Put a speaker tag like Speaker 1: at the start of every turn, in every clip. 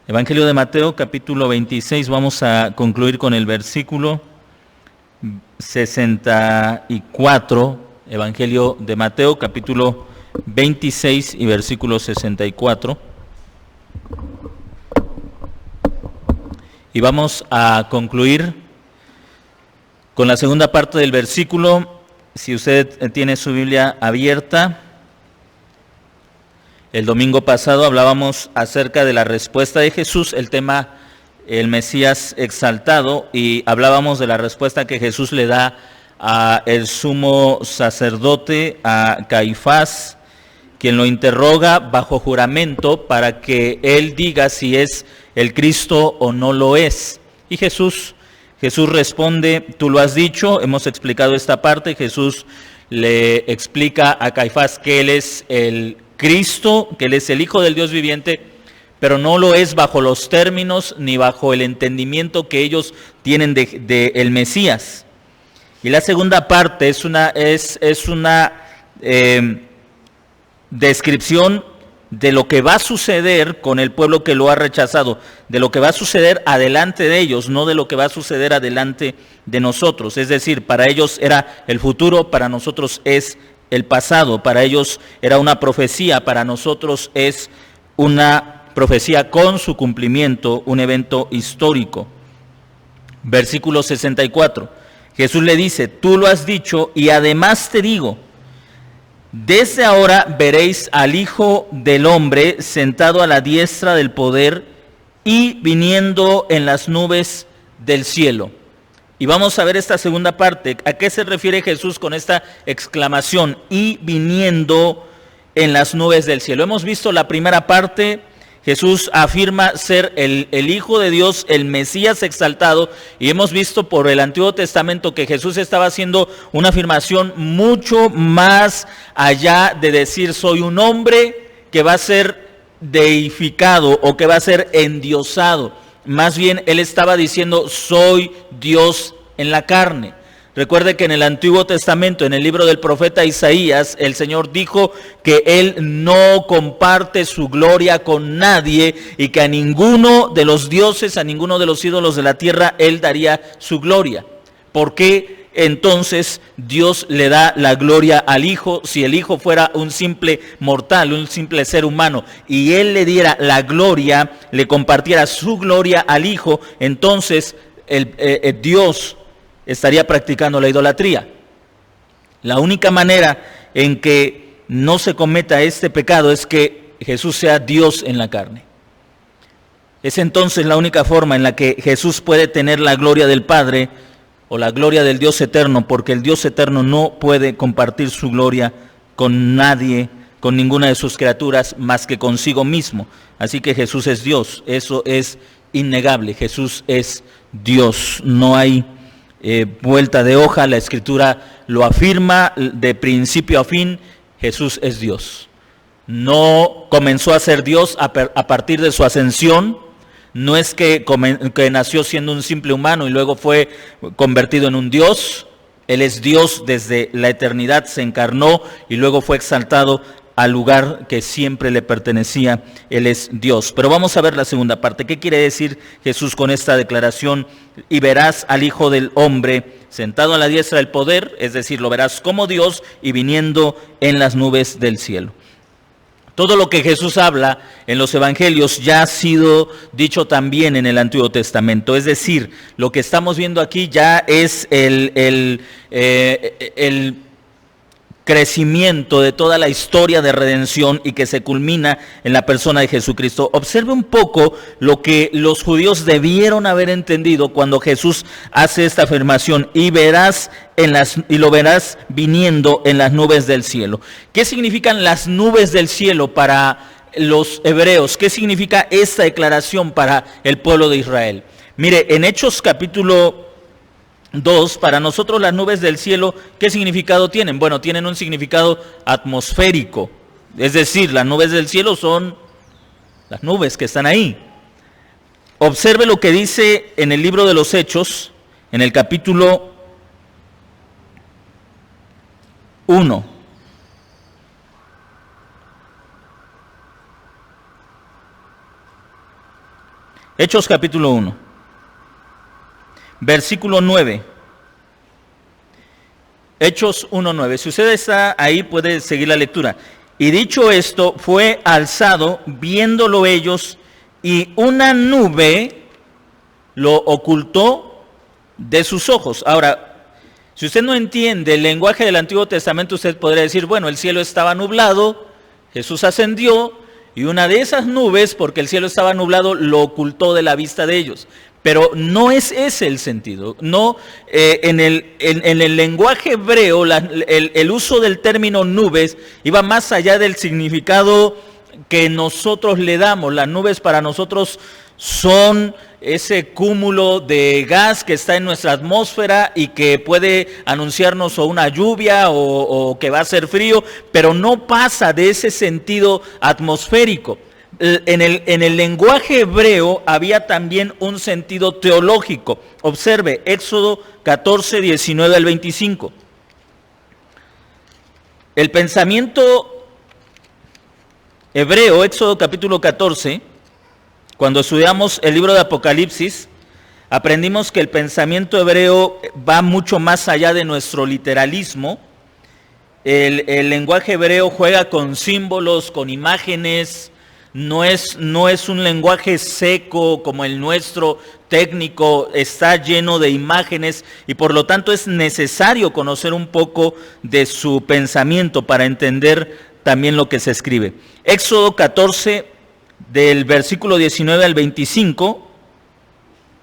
Speaker 1: Evangelio de Mateo, capítulo 26, vamos a concluir con el versículo 64. Evangelio de Mateo, capítulo 26 y versículo 64. Y vamos a concluir con la segunda parte del versículo. Si usted tiene su Biblia abierta, el domingo pasado hablábamos acerca de la respuesta de Jesús, el tema el Mesías exaltado, y hablábamos de la respuesta que Jesús le da a el sumo sacerdote, a Caifás, quien lo interroga bajo juramento para que él diga si es el Cristo o no lo es. Y Jesús responde: tú lo has dicho. Hemos explicado esta parte. Jesús le explica a Caifás que él es el Cristo, que él es el Hijo del Dios viviente, pero no lo es bajo los términos ni bajo el entendimiento que ellos tienen de el Mesías. Y la segunda parte es una descripción de lo que va a suceder con el pueblo que lo ha rechazado, de lo que va a suceder adelante de ellos, no de lo que va a suceder adelante de nosotros. Es decir, para ellos era el futuro, para nosotros es el pasado. Para ellos era una profecía, para nosotros es una profecía con su cumplimiento, un evento histórico. Versículo 64. Jesús le dice: tú lo has dicho, y además te digo, desde ahora veréis al Hijo del Hombre sentado a la diestra del poder y viniendo en las nubes del cielo. Y vamos a ver esta segunda parte. ¿A qué se refiere Jesús con esta exclamación? Y viniendo en las nubes del cielo. Hemos visto la primera parte. Jesús afirma ser el Hijo de Dios, el Mesías exaltado, y hemos visto por el Antiguo Testamento que Jesús estaba haciendo una afirmación mucho más allá de decir soy un hombre que va a ser deificado o que va a ser endiosado. Más bien él estaba diciendo soy Dios en la carne. Recuerde que en el Antiguo Testamento, en el libro del profeta Isaías, el Señor dijo que Él no comparte su gloria con nadie y que a ninguno de los dioses, a ninguno de los ídolos de la tierra, Él daría su gloria. ¿Por qué entonces Dios le da la gloria al Hijo? Si el Hijo fuera un simple mortal, un simple ser humano, y Él le diera la gloria, le compartiera su gloria al Hijo, entonces Dios estaría practicando la idolatría. La única manera en que no se cometa este pecado es que Jesús sea Dios en la carne. Es entonces la única forma en la que Jesús puede tener la gloria del Padre o la gloria del Dios eterno, porque el Dios eterno no puede compartir su gloria con nadie, con ninguna de sus criaturas, más que consigo mismo. Así que Jesús es Dios, eso es innegable. Jesús es Dios, no hay vuelta de hoja. La Escritura lo afirma de principio a fin. Jesús es Dios. No comenzó a ser Dios a partir de su ascensión. No es que nació siendo un simple humano y luego fue convertido en un Dios. Él es Dios desde la eternidad, se encarnó y luego fue exaltado al lugar que siempre le pertenecía. Él es Dios. Pero vamos a ver la segunda parte. ¿Qué quiere decir Jesús con esta declaración? Y verás al Hijo del Hombre sentado a la diestra del poder, es decir, lo verás como Dios y viniendo en las nubes del cielo. Todo lo que Jesús habla en los evangelios ya ha sido dicho también en el Antiguo Testamento. Es decir, lo que estamos viendo aquí ya es el crecimiento de toda la historia de redención y que se culmina en la persona de Jesucristo. Observe un poco lo que los judíos debieron haber entendido cuando Jesús hace esta afirmación: y lo verás viniendo en las nubes del cielo. ¿Qué significan las nubes del cielo para los hebreos? ¿Qué significa esta declaración para el pueblo de Israel? Mire, en Hechos capítulo 2, para nosotros las nubes del cielo, ¿qué significado tienen? Bueno, tienen un significado atmosférico. Es decir, las nubes del cielo son las nubes que están ahí. Observe lo que dice en el libro de los Hechos, en el capítulo 1. Hechos capítulo 1, versículo 9. Hechos 1:9. Si usted está ahí, puede seguir la lectura. Y dicho esto, fue alzado, viéndolo ellos, y una nube lo ocultó de sus ojos. Ahora, si usted no entiende el lenguaje del Antiguo Testamento, usted podría decir, bueno, el cielo estaba nublado, Jesús ascendió, y una de esas nubes, porque el cielo estaba nublado, lo ocultó de la vista de ellos. Pero no es ese el sentido. No, en el lenguaje hebreo, el uso del término nubes iba más allá del significado que nosotros le damos. Las nubes para nosotros son ese cúmulo de gas que está en nuestra atmósfera y que puede anunciarnos o una lluvia o que va a ser frío, pero no pasa de ese sentido atmosférico. En el lenguaje hebreo había también un sentido teológico. Observe, Éxodo 14, 19 al 25. El pensamiento hebreo, Éxodo capítulo 14, cuando estudiamos el libro de Apocalipsis, aprendimos que el pensamiento hebreo va mucho más allá de nuestro literalismo. El lenguaje hebreo juega con símbolos, con imágenes. No es un lenguaje seco como el nuestro, técnico, está lleno de imágenes y por lo tanto es necesario conocer un poco de su pensamiento para entender también lo que se escribe. Éxodo 14, del versículo 19 al 25,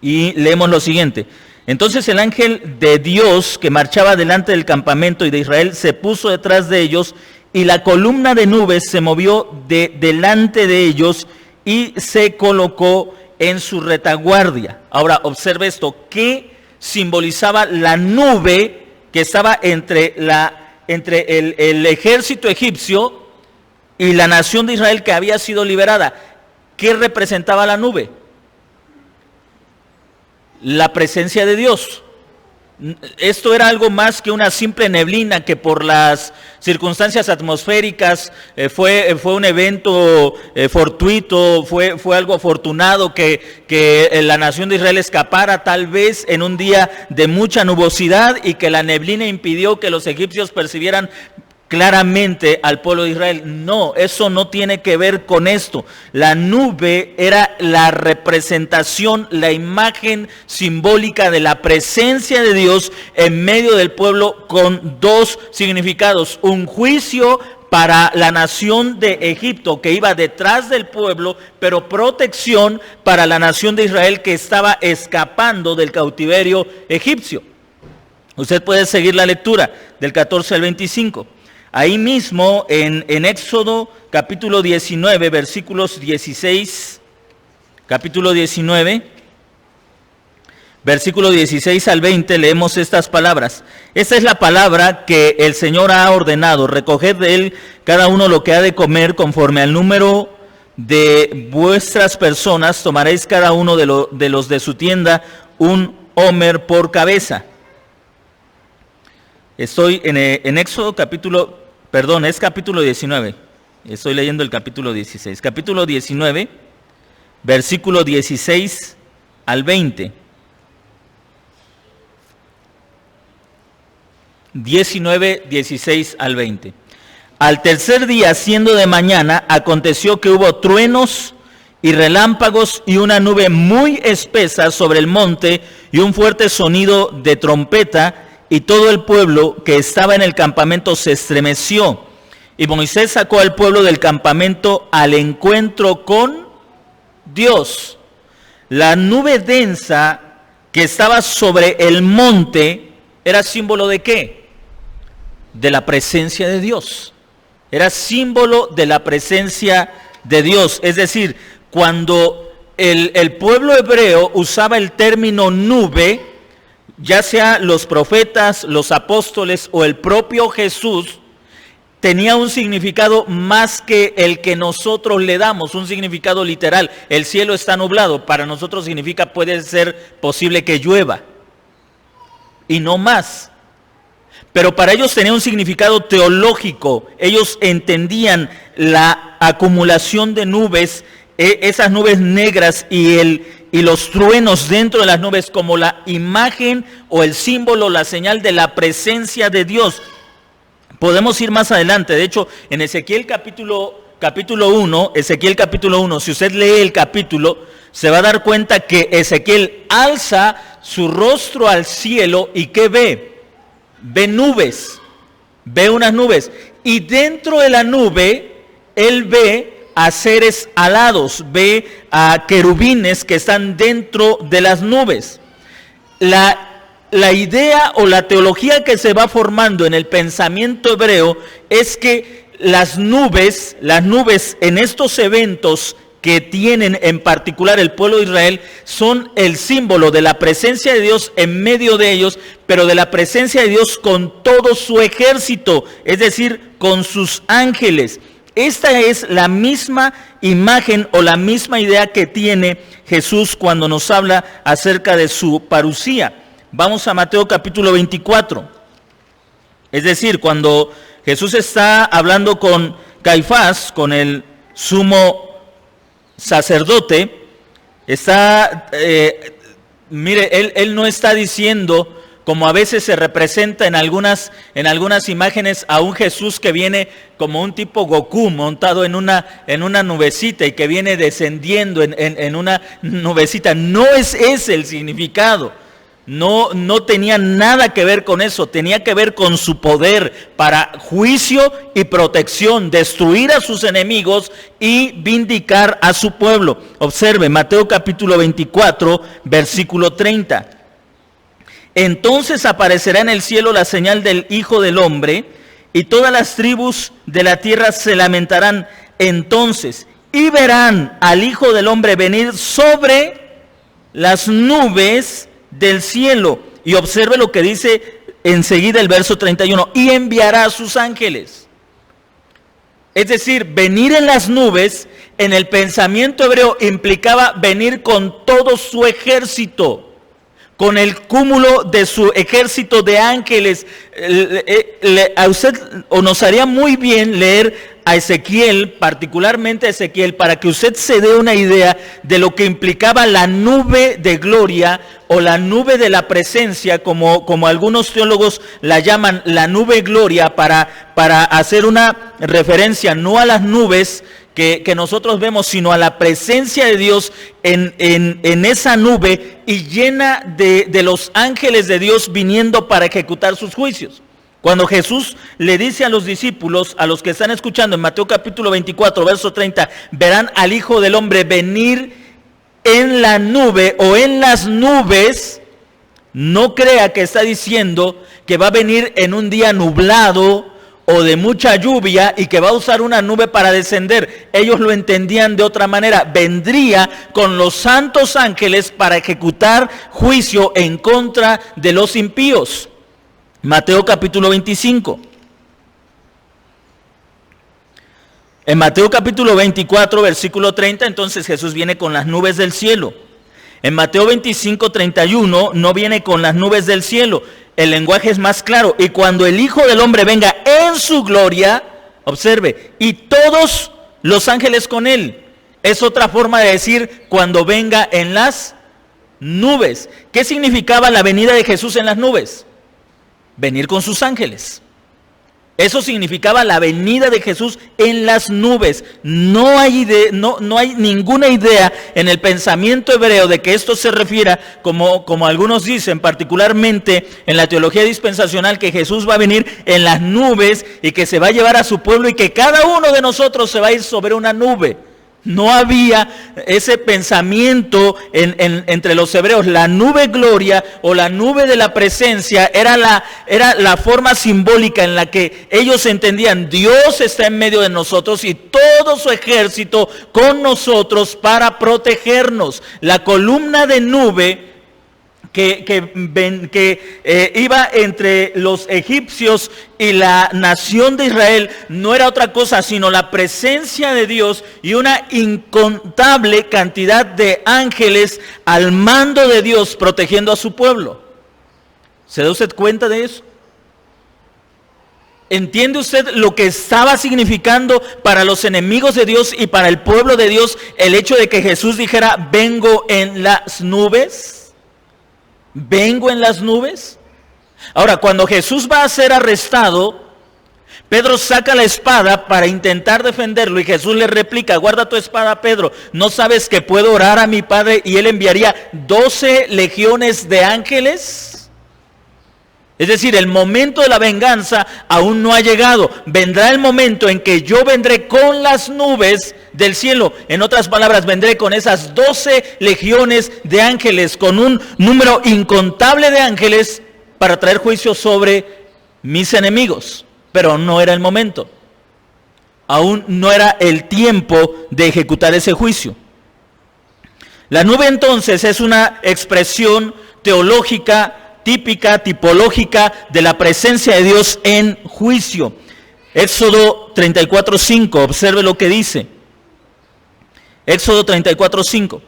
Speaker 1: y leemos lo siguiente. Entonces el ángel de Dios que marchaba delante del campamento y de Israel se puso detrás de ellos, y la columna de nubes se movió delante de ellos y se colocó en su retaguardia. Ahora observe esto, ¿qué simbolizaba la nube que estaba entre el ejército egipcio y la nación de Israel que había sido liberada? ¿Qué representaba la nube? La presencia de Dios. Esto era algo más que una simple neblina que por las circunstancias atmosféricas fue un evento fortuito, fue algo afortunado que la nación de Israel escapara tal vez en un día de mucha nubosidad y que la neblina impidió que los egipcios percibieran claramente al pueblo de Israel. No, eso no tiene que ver con esto. La nube era la representación, la imagen simbólica de la presencia de Dios en medio del pueblo, con dos significados: un juicio para la nación de Egipto que iba detrás del pueblo, pero protección para la nación de Israel que estaba escapando del cautiverio egipcio. Usted puede seguir la lectura del 14 al 25. Ahí mismo en Éxodo capítulo 19, versículos 16, capítulo 19, versículo 16 al 20, leemos estas palabras. Esta es la palabra que el Señor ha ordenado: recoged de él cada uno lo que ha de comer conforme al número de vuestras personas, tomaréis cada uno de los de su tienda un homer por cabeza. Estoy en Éxodo es capítulo 19. Estoy leyendo el capítulo 16. Capítulo 19, versículo 16 al 20. 19, 16 al 20. Al tercer día, siendo de mañana, aconteció que hubo truenos y relámpagos y una nube muy espesa sobre el monte y un fuerte sonido de trompeta, y todo el pueblo que estaba en el campamento se estremeció. Y Moisés sacó al pueblo del campamento al encuentro con Dios. La nube densa que estaba sobre el monte era símbolo ¿de qué? De la presencia de Dios. Era símbolo de la presencia de Dios. Es decir, cuando el pueblo hebreo usaba el término nube, ya sea los profetas, los apóstoles o el propio Jesús, tenía un significado más que el que nosotros le damos, un significado literal. El cielo está nublado, para nosotros significa puede ser posible que llueva, y no más. Pero para ellos tenía un significado teológico. Ellos entendían la acumulación de nubes esas nubes negras y los truenos dentro de las nubes como la imagen o el símbolo, la señal de la presencia de Dios. Podemos ir más adelante. De hecho, en Ezequiel capítulo 1, si usted lee el capítulo, se va a dar cuenta que Ezequiel alza su rostro al cielo y ¿qué ve? Ve nubes, ve unas nubes. Y dentro de la nube, él ve a seres alados, ve a querubines que están dentro de las nubes. La idea o la teología que se va formando en el pensamiento hebreo es que las nubes en estos eventos que tienen en particular el pueblo de Israel son el símbolo de la presencia de Dios en medio de ellos, pero de la presencia de Dios con todo su ejército, es decir, con sus ángeles. Esta es la misma imagen o la misma idea que tiene Jesús cuando nos habla acerca de su parusía. Vamos a Mateo capítulo 24. Es decir, cuando Jesús está hablando con Caifás, con el sumo sacerdote, mire, él no está diciendo, como a veces se representa en algunas imágenes, a un Jesús que viene como un tipo Goku montado en una nubecita y que viene descendiendo en una nubecita. No es ese el significado. No tenía nada que ver con eso, tenía que ver con su poder para juicio y protección, destruir a sus enemigos y vindicar a su pueblo. Observe, Mateo capítulo 24, versículo 30. Entonces aparecerá en el cielo la señal del Hijo del Hombre, y todas las tribus de la tierra se lamentarán entonces, y verán al Hijo del Hombre venir sobre las nubes del cielo. Y observe lo que dice enseguida el verso 31, y enviará a sus ángeles. Es decir, venir en las nubes en el pensamiento hebreo implicaba venir con todo su ejército, con el cúmulo de su ejército de ángeles. A usted o nos haría muy bien leer a Ezequiel, particularmente a Ezequiel, para que usted se dé una idea de lo que implicaba la nube de gloria o la nube de la presencia, como algunos teólogos la llaman la nube gloria, para hacer una referencia no a las nubes que nosotros vemos, sino a la presencia de Dios en esa nube y llena de los ángeles de Dios viniendo para ejecutar sus juicios. Cuando Jesús le dice a los discípulos, a los que están escuchando en Mateo capítulo 24, verso 30, verán al Hijo del Hombre venir en la nube o en las nubes, no crea que está diciendo que va a venir en un día nublado o de mucha lluvia y que va a usar una nube para descender. Ellos lo entendían de otra manera. Vendría con los santos ángeles para ejecutar juicio en contra de los impíos. Mateo capítulo 25. En Mateo capítulo 24, versículo 30, entonces Jesús viene con las nubes del cielo. En Mateo 25, 31, no viene con las nubes del cielo. El lenguaje es más claro. Y cuando el Hijo del Hombre venga en su gloria, observe, y todos los ángeles con él. Es otra forma de decir cuando venga en las nubes. ¿Qué significaba la venida de Jesús en las nubes? Venir con sus ángeles. Eso significaba la venida de Jesús en las nubes. No hay ninguna idea en el pensamiento hebreo de que esto se refiera, como algunos dicen, particularmente en la teología dispensacional, que Jesús va a venir en las nubes y que se va a llevar a su pueblo y que cada uno de nosotros se va a ir sobre una nube. No había ese pensamiento entre los hebreos. La nube gloria o la nube de la presencia era la forma simbólica en la que ellos entendían: Dios está en medio de nosotros y todo su ejército con nosotros para protegernos. La columna de nube que iba entre los egipcios y la nación de Israel no era otra cosa sino la presencia de Dios y una incontable cantidad de ángeles al mando de Dios protegiendo a su pueblo. ¿Se da usted cuenta de eso? ¿Entiende usted lo que estaba significando para los enemigos de Dios y para el pueblo de Dios el hecho de que Jesús dijera, vengo en las nubes? ¿Vengo en las nubes? Ahora, cuando Jesús va a ser arrestado, Pedro saca la espada para intentar defenderlo y Jesús le replica, guarda tu espada, Pedro, ¿no sabes que puedo orar a mi Padre y Él enviaría 12 legiones de ángeles? Es decir, el momento de la venganza aún no ha llegado. Vendrá el momento en que yo vendré con las nubes del cielo. En otras palabras, vendré con esas 12 legiones de ángeles, con un número incontable de ángeles para traer juicio sobre mis enemigos. Pero no era el momento. Aún no era el tiempo de ejecutar ese juicio. La nube entonces es una expresión teológica típica, tipológica de la presencia de Dios en juicio. Éxodo 34:5, observe lo que dice. Éxodo 34:5.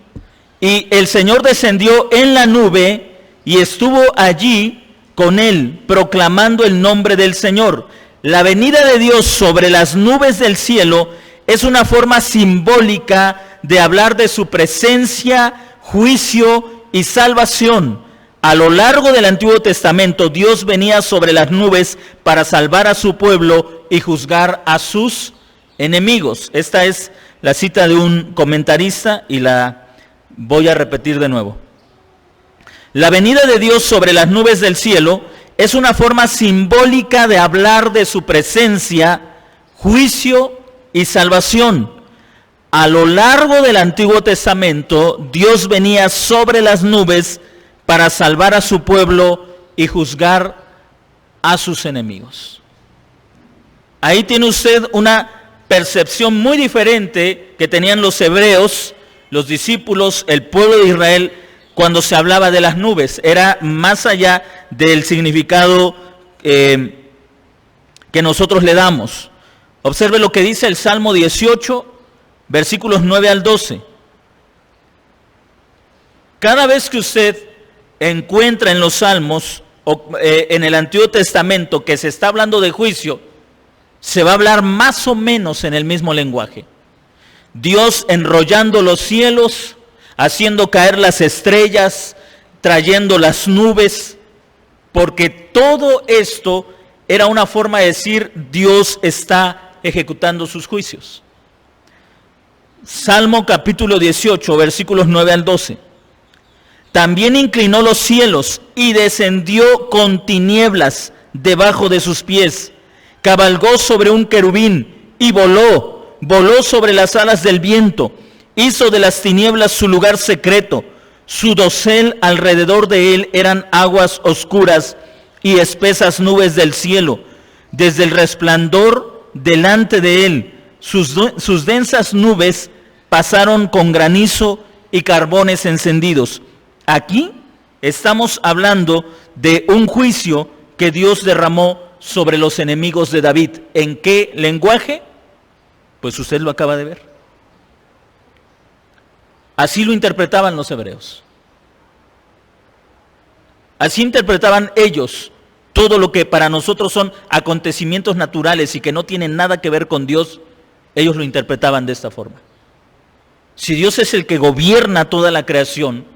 Speaker 1: Y el Señor descendió en la nube y estuvo allí con él, proclamando el nombre del Señor. La venida de Dios sobre las nubes del cielo es una forma simbólica de hablar de su presencia, juicio y salvación. A lo largo del Antiguo Testamento, Dios venía sobre las nubes para salvar a su pueblo y juzgar a sus enemigos. Esta es la cita de un comentarista y la voy a repetir de nuevo. La venida de Dios sobre las nubes del cielo es una forma simbólica de hablar de su presencia, juicio y salvación. A lo largo del Antiguo Testamento, Dios venía sobre las nubes para salvar a su pueblo y juzgar a sus enemigos. Ahí tiene usted una percepción muy diferente que tenían los hebreos, los discípulos, el pueblo de Israel, cuando se hablaba de las nubes. Era más allá del significado que nosotros le damos. Observe lo que dice el Salmo 18, versículos 9 al 12. Cada vez que usted encuentra en los Salmos o en el Antiguo Testamento que se está hablando de juicio, se va a hablar más o menos en el mismo lenguaje. Dios enrollando los cielos, haciendo caer las estrellas, trayendo las nubes, porque todo esto era una forma de decir Dios está ejecutando sus juicios. Salmo capítulo 18, versículos 9 al 12. También inclinó los cielos y descendió con tinieblas debajo de sus pies. Cabalgó sobre un querubín y voló sobre las alas del viento. Hizo de las tinieblas su lugar secreto. Su dosel alrededor de él eran aguas oscuras y espesas nubes del cielo. Desde el resplandor delante de él, sus densas nubes pasaron con granizo y carbones encendidos. Aquí estamos hablando de un juicio que Dios derramó sobre los enemigos de David. ¿En qué lenguaje? Pues usted lo acaba de ver. Así lo interpretaban los hebreos. Así interpretaban ellos todo lo que para nosotros son acontecimientos naturales y que no tienen nada que ver con Dios. Ellos lo interpretaban de esta forma. Si Dios es el que gobierna toda la creación,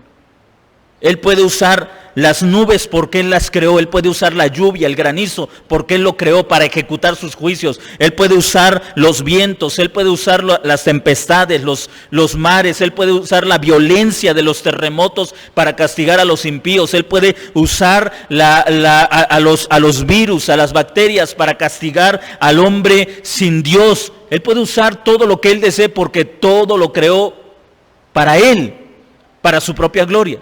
Speaker 1: Él puede usar las nubes porque Él las creó. Él puede usar la lluvia, el granizo, porque Él lo creó para ejecutar sus juicios. Él puede usar los vientos, Él puede usar las tempestades, los mares. Él puede usar la violencia de los terremotos para castigar a los impíos. Él puede usar a los virus, a las bacterias para castigar al hombre sin Dios. Él puede usar todo lo que Él desee porque todo lo creó para Él, para su propia gloria.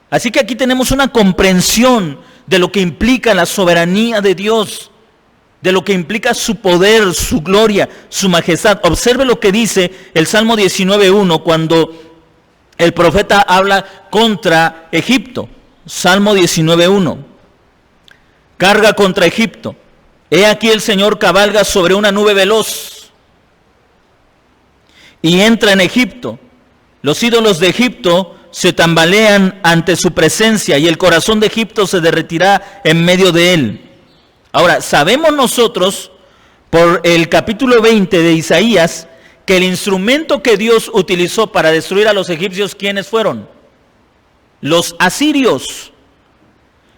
Speaker 1: Así que aquí tenemos una comprensión de lo que implica la soberanía de Dios, de lo que implica su poder, su gloria, su majestad. Observe lo que dice el Salmo 19:1 cuando el profeta habla contra Egipto. Salmo 19:1. Carga contra Egipto. He aquí el Señor cabalga sobre una nube veloz y entra en Egipto. Los ídolos de Egipto se tambalean ante su presencia y el corazón de Egipto se derretirá en medio de él. Ahora, sabemos nosotros, por el capítulo 20 de Isaías, que el instrumento que Dios utilizó para destruir a los egipcios, ¿quiénes fueron? Los asirios.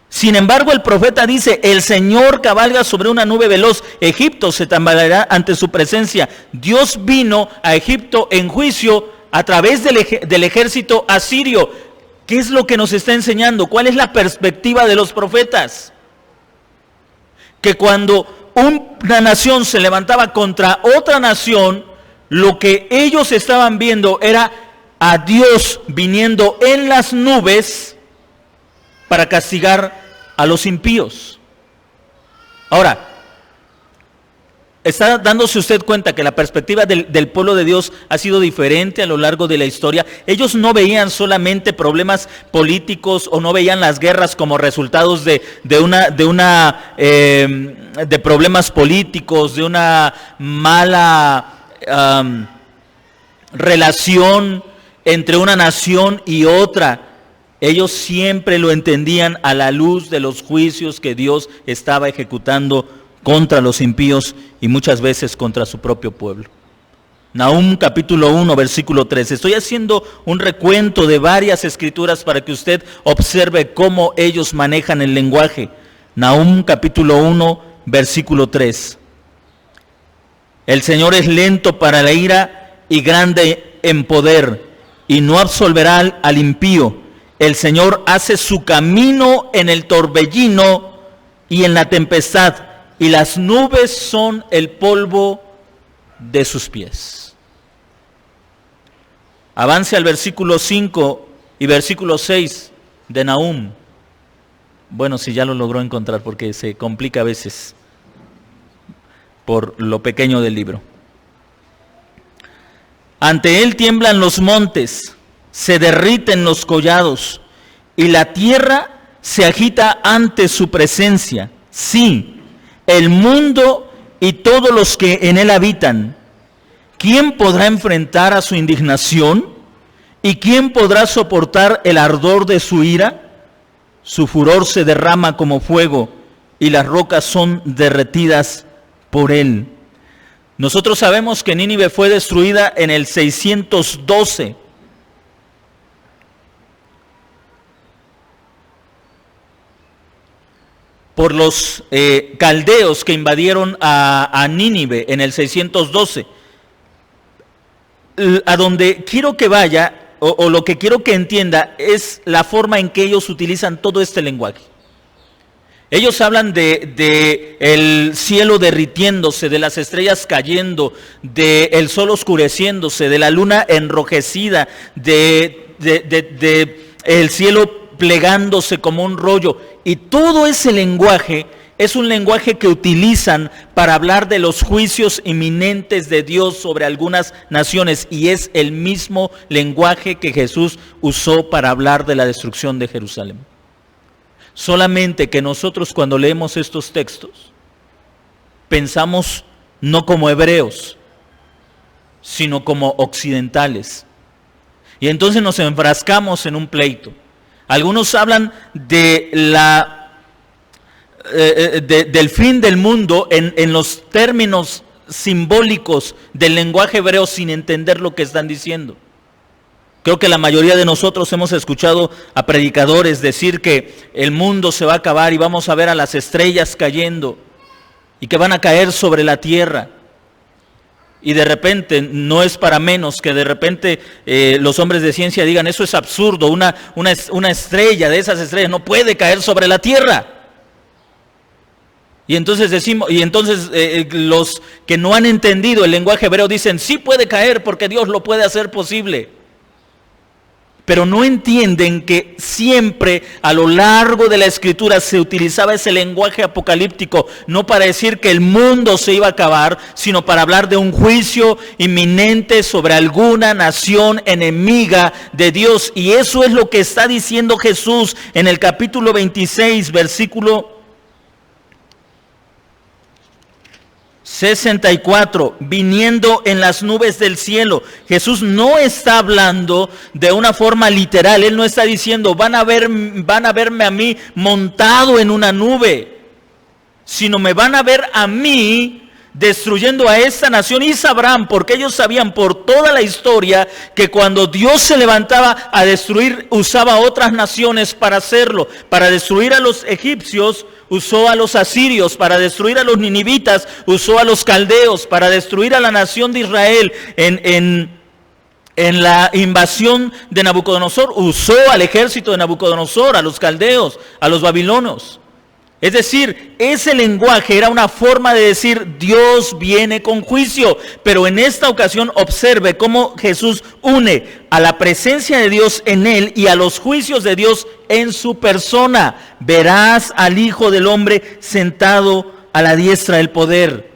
Speaker 1: Sin embargo, el profeta dice, el Señor cabalga sobre una nube veloz, Egipto se tambaleará ante su presencia. Dios vino a Egipto en juicio a través del ejército asirio. ¿Qué es lo que nos está enseñando? ¿Cuál es la perspectiva de los profetas? Que cuando una nación se levantaba contra otra nación, lo que ellos estaban viendo era a Dios viniendo en las nubes para castigar a los impíos. Ahora, ¿está dándose usted cuenta que la perspectiva del pueblo de Dios ha sido diferente a lo largo de la historia? Ellos no veían solamente problemas políticos o no veían las guerras como resultados de problemas políticos, de una mala relación entre una nación y otra. Ellos siempre lo entendían a la luz de los juicios que Dios estaba ejecutando contra los impíos y muchas veces contra su propio pueblo. Nahum capítulo 1, versículo 3. Estoy haciendo un recuento de varias escrituras para que usted observe cómo ellos manejan el lenguaje. Nahum capítulo 1, versículo 3. El Señor es lento para la ira y grande en poder, y no absolverá al impío. El Señor hace su camino en el torbellino y en la tempestad, y las nubes son el polvo de sus pies. Avance al versículo 5 y versículo 6 de Nahum. Bueno, si ya lo logró encontrar, porque se complica a veces por lo pequeño del libro. Ante él tiemblan los montes, se derriten los collados, y la tierra se agita ante su presencia. Sí, el mundo y todos los que en él habitan. ¿Quién podrá enfrentar a su indignación? ¿Y quién podrá soportar el ardor de su ira? Su furor se derrama como fuego, y las rocas son derretidas por él. Nosotros sabemos que Nínive fue destruida en el 612. Por los caldeos que invadieron a Nínive en el 612. A donde quiero que vaya, o lo que quiero que entienda, es la forma en que ellos utilizan todo este lenguaje. Ellos hablan de el cielo derritiéndose, de las estrellas cayendo, de el sol oscureciéndose, de la luna enrojecida, de el cielo plegándose como un rollo. Y todo ese lenguaje es un lenguaje que utilizan para hablar de los juicios inminentes de Dios sobre algunas naciones, y es el mismo lenguaje que Jesús usó para hablar de la destrucción de Jerusalén. Solamente que nosotros, cuando leemos estos textos, pensamos no como hebreos, sino como occidentales. Y entonces nos enfrascamos en un pleito. Algunos hablan de del fin del mundo en los términos simbólicos del lenguaje hebreo, sin entender lo que están diciendo. Creo que la mayoría de nosotros hemos escuchado a predicadores decir que el mundo se va a acabar y vamos a ver a las estrellas cayendo y que van a caer sobre la tierra. Y de repente, no es para menos que de repente los hombres de ciencia digan, eso es absurdo, una estrella de esas estrellas no puede caer sobre la tierra. Y entonces los que no han entendido el lenguaje hebreo dicen, sí puede caer porque Dios lo puede hacer posible. Pero no entienden que siempre a lo largo de la Escritura se utilizaba ese lenguaje apocalíptico, no para decir que el mundo se iba a acabar, sino para hablar de un juicio inminente sobre alguna nación enemiga de Dios. Y eso es lo que está diciendo Jesús en el capítulo 26, versículo 64, viniendo en las nubes del cielo. Jesús no está hablando de una forma literal. Él no está diciendo van a verme a mí montado en una nube, sino me van a ver a mí destruyendo a esta nación, y sabrán, porque ellos sabían por toda la historia que cuando Dios se levantaba a destruir, usaba a otras naciones para hacerlo. Para destruir a los egipcios, usó a los asirios; para destruir a los ninivitas, usó a los caldeos; para destruir a la nación de Israel en la invasión de Nabucodonosor, usó al ejército de Nabucodonosor, a los caldeos, a los babilonios. Es decir, ese lenguaje era una forma de decir Dios viene con juicio. Pero en esta ocasión observe cómo Jesús une a la presencia de Dios en él y a los juicios de Dios en su persona. Verás al Hijo del Hombre sentado a la diestra del poder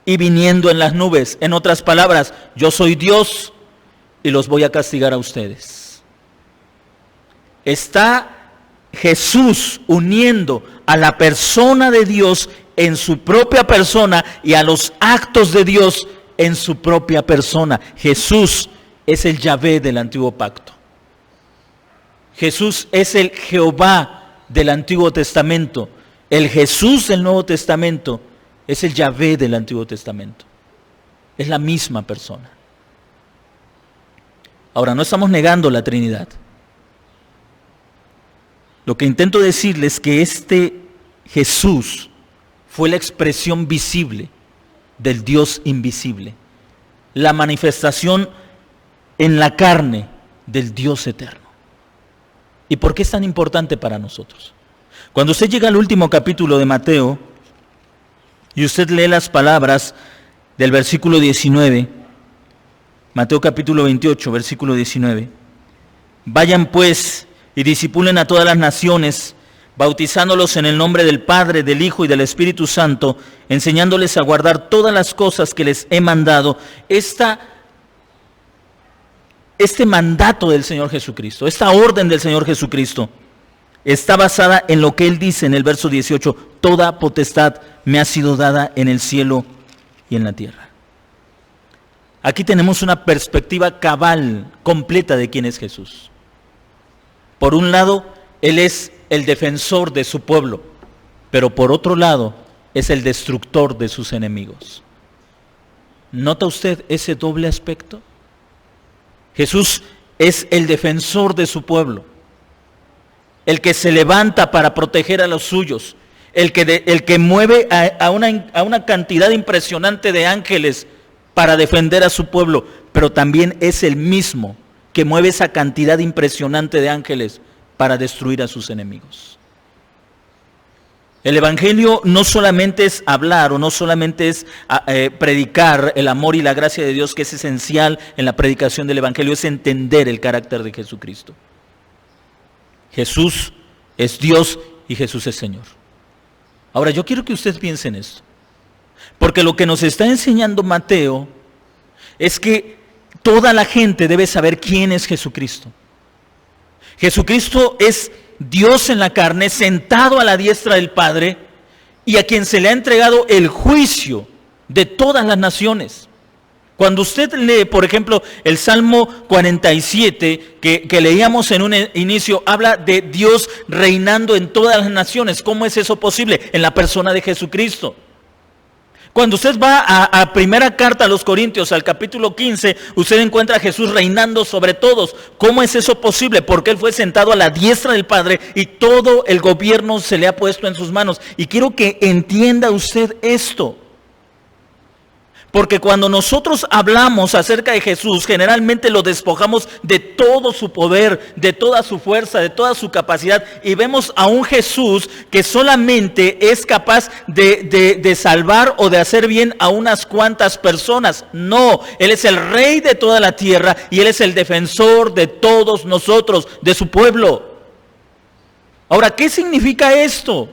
Speaker 1: y viniendo en las nubes. En otras palabras, yo soy Dios y los voy a castigar a ustedes. Está Jesús uniendo a la persona de Dios en su propia persona y a los actos de Dios en su propia persona. Jesús es el Yahvé del antiguo pacto. Jesús es el Jehová del Antiguo Testamento. El Jesús del Nuevo Testamento es el Yahvé del Antiguo Testamento. Es la misma persona. Ahora, no estamos negando la Trinidad. Lo que intento decirles es que este Jesús fue la expresión visible del Dios invisible, la manifestación en la carne del Dios eterno. ¿Y por qué es tan importante para nosotros? Cuando usted llega al último capítulo de Mateo y usted lee las palabras del versículo 19, Mateo capítulo 28, versículo 19, vayan pues y discipulen a todas las naciones, bautizándolos en el nombre del Padre, del Hijo y del Espíritu Santo, enseñándoles a guardar todas las cosas que les he mandado. Este mandato del Señor Jesucristo, esta orden del Señor Jesucristo, está basada en lo que Él dice en el verso 18, toda potestad me ha sido dada en el cielo y en la tierra. Aquí tenemos una perspectiva cabal, completa de quién es Jesús. Por un lado, Él es el defensor de su pueblo, pero por otro lado, es el destructor de sus enemigos. ¿Nota usted ese doble aspecto? Jesús es el defensor de su pueblo, el que se levanta para proteger a los suyos, el que mueve a una cantidad impresionante de ángeles para defender a su pueblo, pero también es el mismo que mueve esa cantidad impresionante de ángeles para destruir a sus enemigos. El Evangelio no solamente es hablar o no solamente es predicar el amor y la gracia de Dios, que es esencial en la predicación del Evangelio, es entender el carácter de Jesucristo. Jesús es Dios y Jesús es Señor. Ahora, yo quiero que usted piense en esto, porque lo que nos está enseñando Mateo es que toda la gente debe saber quién es Jesucristo. Jesucristo es Dios en la carne, sentado a la diestra del Padre, y a quien se le ha entregado el juicio de todas las naciones. Cuando usted lee, por ejemplo, el Salmo 47, que leíamos en un inicio, habla de Dios reinando en todas las naciones. ¿Cómo es eso posible? En la persona de Jesucristo. Cuando usted va a primera carta a los Corintios, al capítulo 15, usted encuentra a Jesús reinando sobre todos. ¿Cómo es eso posible? Porque Él fue sentado a la diestra del Padre y todo el gobierno se le ha puesto en sus manos. Y quiero que entienda usted esto. Porque cuando nosotros hablamos acerca de Jesús, generalmente lo despojamos de todo su poder, de toda su fuerza, de toda su capacidad, y vemos a un Jesús que solamente es capaz de salvar o de hacer bien a unas cuantas personas. No, Él es el Rey de toda la tierra y Él es el defensor de todos nosotros, de su pueblo. Ahora, ¿qué significa esto?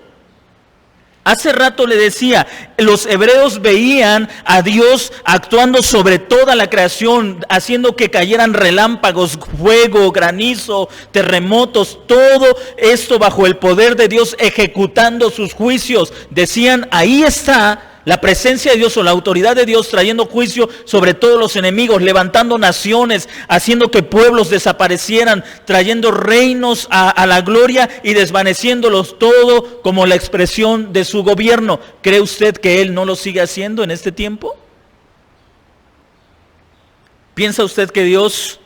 Speaker 1: Hace rato le decía, los hebreos veían a Dios actuando sobre toda la creación, haciendo que cayeran relámpagos, fuego, granizo, terremotos, todo esto bajo el poder de Dios, ejecutando sus juicios. Decían, ahí está la presencia de Dios o la autoridad de Dios trayendo juicio sobre todos los enemigos, levantando naciones, haciendo que pueblos desaparecieran, trayendo reinos a la gloria y desvaneciéndolos todo como la expresión de su gobierno. ¿Cree usted que Él no lo sigue haciendo en este tiempo? ¿Piensa usted que Dios,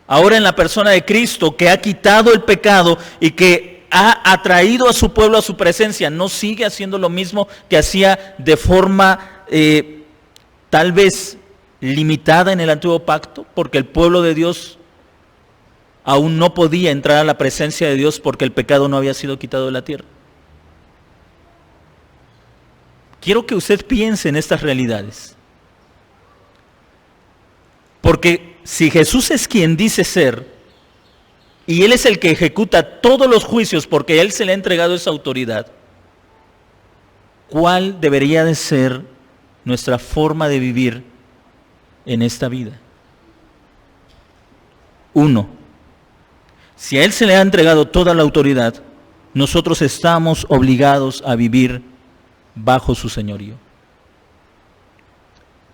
Speaker 1: ahora en la persona de Cristo, que ha quitado el pecado y que ha atraído a su pueblo a su presencia, no sigue haciendo lo mismo que hacía de forma tal vez limitada en el antiguo pacto? Porque el pueblo de Dios aún no podía entrar a la presencia de Dios porque el pecado no había sido quitado de la tierra. Quiero que usted piense en estas realidades. Porque si Jesús es quien dice ser, y Él es el que ejecuta todos los juicios porque Él se le ha entregado esa autoridad, ¿cuál debería de ser nuestra forma de vivir en esta vida? 1. Si a Él se le ha entregado toda la autoridad, nosotros estamos obligados a vivir bajo su señorío.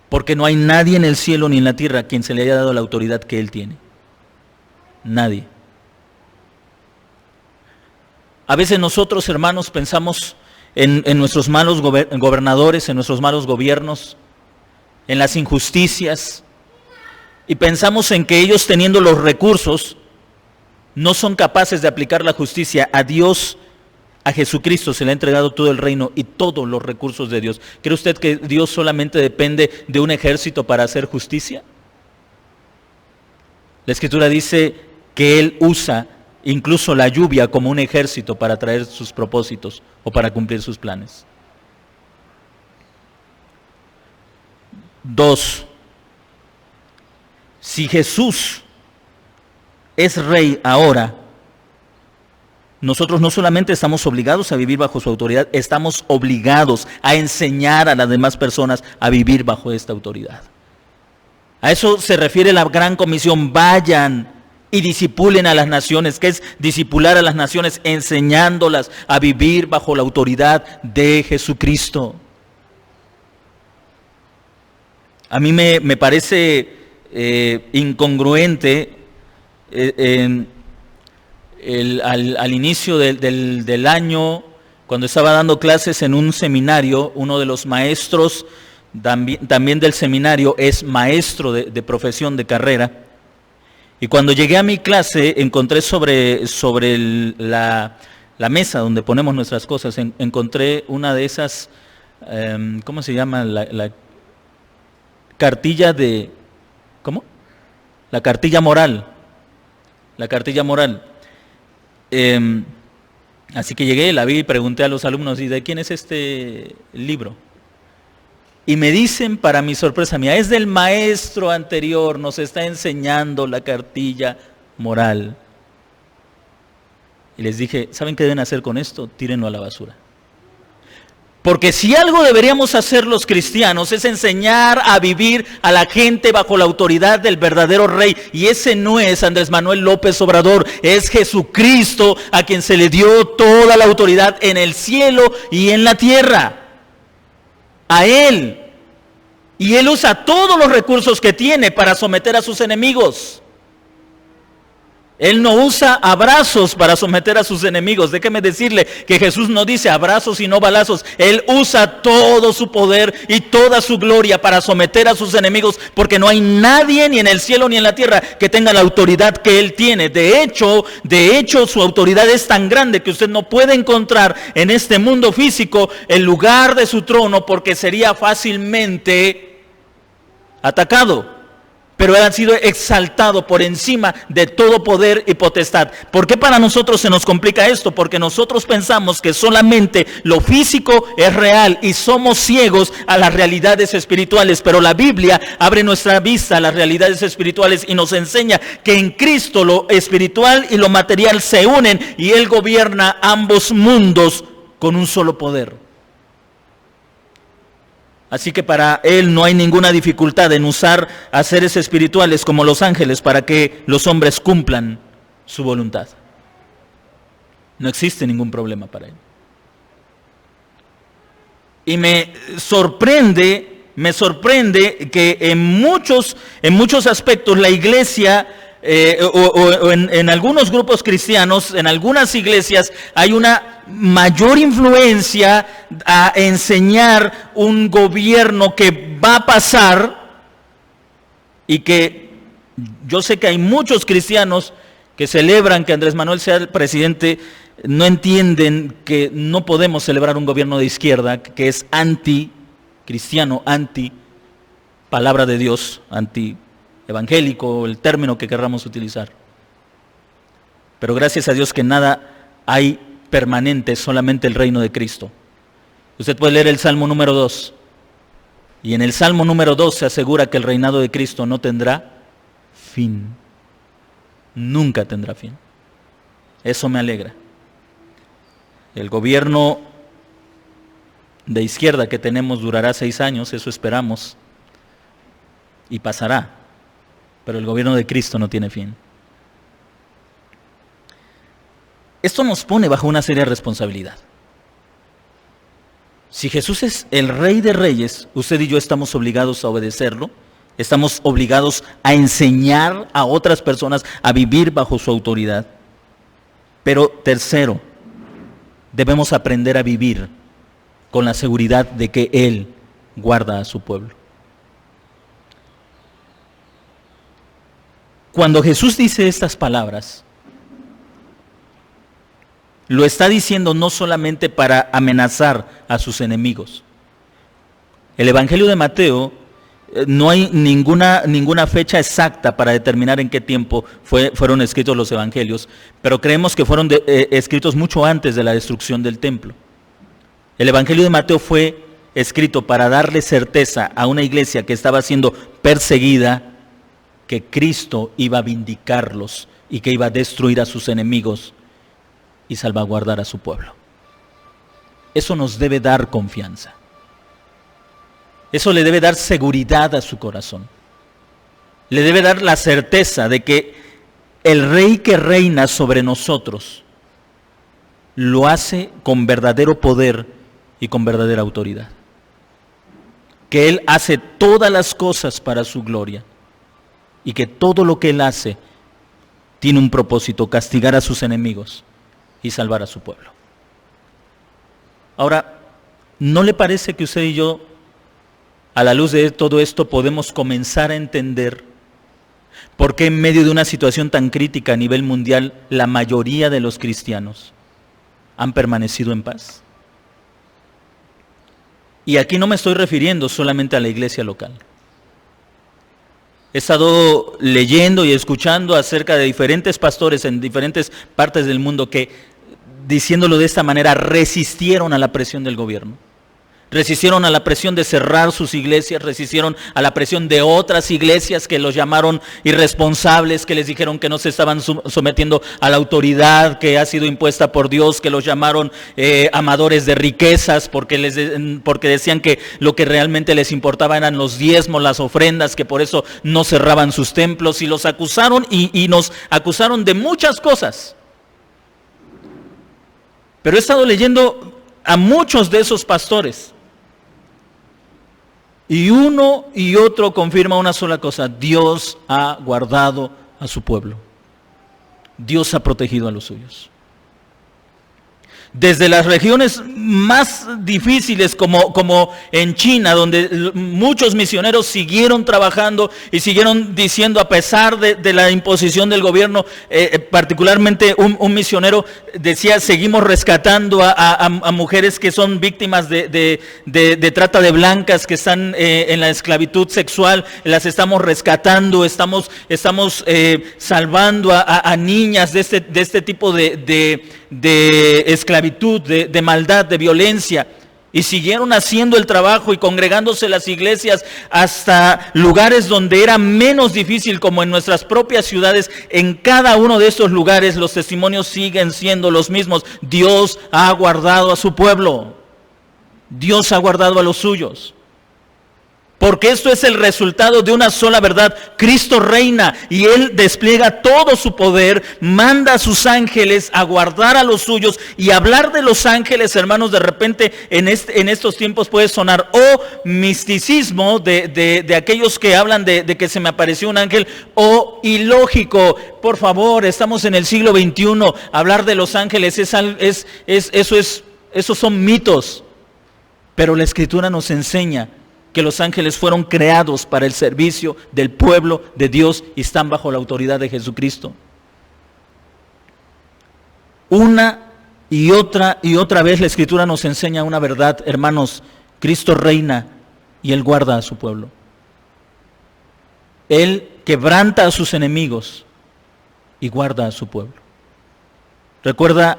Speaker 1: Porque no hay nadie en el cielo ni en la tierra a quien se le haya dado la autoridad que Él tiene. Nadie. A veces nosotros, hermanos, pensamos en nuestros malos gobernadores, en nuestros malos gobiernos, en las injusticias, y pensamos en que ellos, teniendo los recursos, no son capaces de aplicar la justicia. A Dios, a Jesucristo se le ha entregado todo el reino y todos los recursos de Dios. ¿Cree usted que Dios solamente depende de un ejército para hacer justicia? La Escritura dice que Él usa incluso la lluvia como un ejército para traer sus propósitos o para cumplir sus planes. 2. Si Jesús es rey ahora, nosotros no solamente estamos obligados a vivir bajo su autoridad, estamos obligados a enseñar a las demás personas a vivir bajo esta autoridad. A eso se refiere la gran comisión: vayan y discipulen a las naciones. ¿Qué es discipular a las naciones? Enseñándolas a vivir bajo la autoridad de Jesucristo. A mí me parece incongruente al inicio del año, cuando estaba dando clases en un seminario, uno de los maestros también del seminario es maestro de profesión, de carrera. Y cuando llegué a mi clase, encontré sobre la mesa donde ponemos nuestras cosas, encontré una de esas, ¿cómo se llama? La cartilla de, ¿cómo? La cartilla moral. La cartilla moral. Así que llegué, la vi y pregunté a los alumnos: ¿y de quién es este libro? Y me dicen, para mi sorpresa mía, es del maestro anterior, nos está enseñando la cartilla moral. Y les dije: ¿saben qué deben hacer con esto? Tírenlo a la basura. Porque si algo deberíamos hacer los cristianos es enseñar a vivir a la gente bajo la autoridad del verdadero Rey. Y ese no es Andrés Manuel López Obrador, es Jesucristo, a quien se le dio toda la autoridad en el cielo y en la tierra. A Él. Y Él usa todos los recursos que tiene para someter a sus enemigos. Él no usa abrazos para someter a sus enemigos. Déjeme decirle que Jesús no dice abrazos y no balazos. Él usa todo su poder y toda su gloria para someter a sus enemigos, porque no hay nadie ni en el cielo ni en la tierra que tenga la autoridad que Él tiene. De hecho, su autoridad es tan grande que usted no puede encontrar en este mundo físico el lugar de su trono, porque sería fácilmente atacado. Pero Él ha sido exaltado por encima de todo poder y potestad. ¿Por qué para nosotros se nos complica esto? Porque nosotros pensamos que solamente lo físico es real y somos ciegos a las realidades espirituales. Pero la Biblia abre nuestra vista a las realidades espirituales y nos enseña que en Cristo lo espiritual y lo material se unen y Él gobierna ambos mundos con un solo poder. Así que para Él no hay ninguna dificultad en usar a seres espirituales como los ángeles para que los hombres cumplan su voluntad. No existe ningún problema para Él. Y me sorprende que en muchos aspectos la iglesia, en algunos grupos cristianos, en algunas iglesias, hay una mayor influencia a enseñar un gobierno que va a pasar, y que yo sé que hay muchos cristianos que celebran que Andrés Manuel sea el presidente, no entienden que no podemos celebrar un gobierno de izquierda que es anti-cristiano, anti-palabra de Dios, anti-evangélico, el término que querramos utilizar. Pero gracias a Dios que nada hay permanente, solamente el reino de Cristo. Usted puede leer el Salmo número 2, y en el Salmo número 2 se asegura que el reinado de Cristo no tendrá fin. Nunca tendrá fin. Eso me alegra. El gobierno de izquierda que tenemos durará 6 años, eso esperamos, y pasará. Pero el gobierno de Cristo no tiene fin. Esto nos pone bajo una seria responsabilidad. Si Jesús es el Rey de Reyes, usted y yo estamos obligados a obedecerlo. Estamos obligados a enseñar a otras personas a vivir bajo su autoridad. Pero tercero, debemos aprender a vivir con la seguridad de que Él guarda a su pueblo. Cuando Jesús dice estas palabras, lo está diciendo no solamente para amenazar a sus enemigos. El Evangelio de Mateo, no hay ninguna fecha exacta para determinar en qué tiempo fueron escritos los evangelios, pero creemos que fueron escritos mucho antes de la destrucción del templo. El Evangelio de Mateo fue escrito para darle certeza a una iglesia que estaba siendo perseguida, que Cristo iba a vindicarlos y que iba a destruir a sus enemigos y salvaguardar a su pueblo. Eso nos debe dar confianza. Eso le debe dar seguridad a su corazón. Le debe dar la certeza de que el Rey que reina sobre nosotros lo hace con verdadero poder y con verdadera autoridad. Que Él hace todas las cosas para su gloria y que todo lo que Él hace tiene un propósito: castigar a sus enemigos y salvar a su pueblo. Ahora, ¿no le parece que usted y yo, a la luz de todo esto, podemos comenzar a entender por qué en medio de una situación tan crítica a nivel mundial, la mayoría de los cristianos han permanecido en paz? Y aquí no me estoy refiriendo solamente a la iglesia local. He estado leyendo y escuchando acerca de diferentes pastores en diferentes partes del mundo que, diciéndolo de esta manera, resistieron a la presión del gobierno. Resistieron a la presión de cerrar sus iglesias, resistieron a la presión de otras iglesias que los llamaron irresponsables, que les dijeron que no se estaban sometiendo a la autoridad que ha sido impuesta por Dios, que los llamaron amadores de riquezas, porque decían que lo que realmente les importaba eran los diezmos, las ofrendas, que por eso no cerraban sus templos, y los acusaron y nos acusaron de muchas cosas. Pero he estado leyendo a muchos de esos pastores, y uno y otro confirma una sola cosa: Dios ha guardado a su pueblo. Dios ha protegido a los suyos. Desde las regiones más difíciles como en China, donde muchos misioneros siguieron trabajando y siguieron diciendo, a pesar de la imposición del gobierno, particularmente un misionero decía: seguimos rescatando a mujeres que son víctimas de trata de blancas, que están en la esclavitud sexual, las estamos rescatando, estamos salvando a niñas de este tipo de esclavitud, de maldad, de violencia. Y siguieron haciendo el trabajo y congregándose las iglesias hasta lugares donde era menos difícil, como en nuestras propias ciudades. En cada uno de estos lugares los testimonios siguen siendo los mismos: Dios ha guardado a su pueblo, Dios ha guardado a los suyos. porque esto es el resultado de una sola verdad. Cristo reina y Él despliega todo su poder, manda a sus ángeles a guardar a los suyos. Y hablar de los ángeles, hermanos, de repente en estos tiempos puede sonar misticismo de aquellos que hablan de que se me apareció un ángel, o ilógico. Por favor, estamos en el siglo XXI, hablar de los ángeles esos son mitos. Pero la Escritura nos enseña que los ángeles fueron creados para el servicio del pueblo de Dios y están bajo la autoridad de Jesucristo. Una y otra vez la Escritura nos enseña una verdad, hermanos. Cristo reina y Él guarda a su pueblo. Él quebranta a sus enemigos y guarda a su pueblo. Recuerda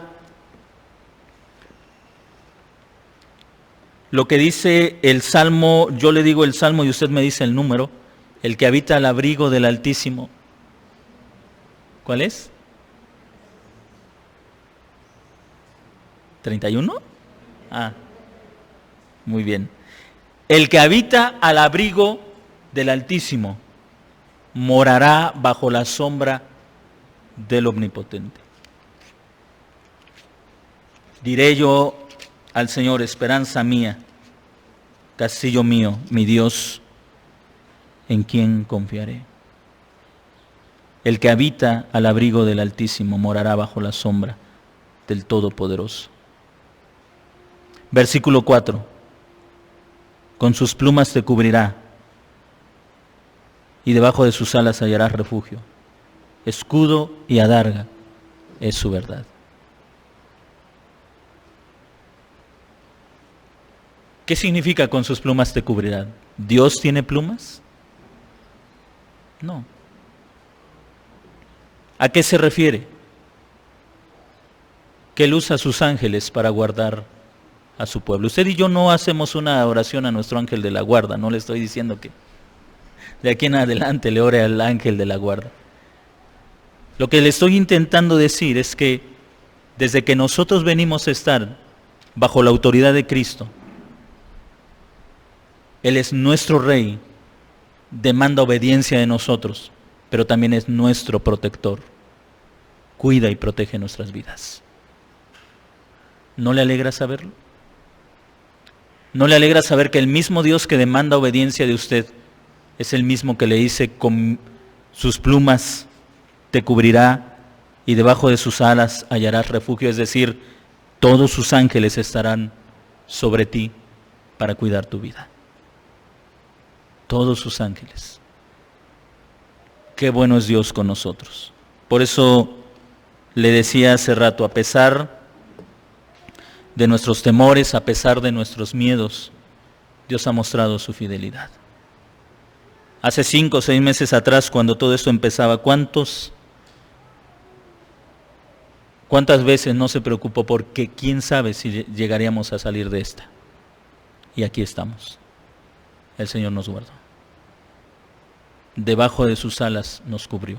Speaker 1: lo que dice el Salmo, yo le digo el Salmo y usted me dice el número, el que habita al abrigo del Altísimo. ¿Cuál es? ¿31? Muy bien. El que habita al abrigo del Altísimo morará bajo la sombra del Omnipotente. Diré yo al Señor, esperanza mía, castillo mío, mi Dios, en quien confiaré. El que habita al abrigo del Altísimo morará bajo la sombra del Todopoderoso. Versículo 4. Con sus plumas te cubrirá y debajo de sus alas hallarás refugio. Escudo y adarga es su verdad. ¿Qué significa con sus plumas te cubrirá? ¿Dios tiene plumas? No. ¿A qué se refiere? Que Él usa a sus ángeles para guardar a su pueblo. Usted y yo no hacemos una oración a nuestro ángel de la guarda. No le estoy diciendo que de aquí en adelante le ore al ángel de la guarda. Lo que le estoy intentando decir es que desde que nosotros venimos a estar bajo la autoridad de Cristo, Él es nuestro Rey, demanda obediencia de nosotros, pero también es nuestro protector. Cuida y protege nuestras vidas. ¿No le alegra saberlo? ¿No le alegra saber que el mismo Dios que demanda obediencia de usted es el mismo que le dice con sus plumas te cubrirá y debajo de sus alas hallarás refugio? Es decir, todos sus ángeles estarán sobre ti para cuidar tu vida. Todos sus ángeles. Qué bueno es Dios con nosotros. Por eso le decía hace rato, a pesar de nuestros temores, a pesar de nuestros miedos, Dios ha mostrado su fidelidad. Hace 5 o 6 meses atrás, cuando todo esto empezaba, ¿cuántas veces no se preocupó porque quién sabe si llegaríamos a salir de esta? Y aquí estamos. El Señor nos guardó. Debajo de sus alas nos cubrió.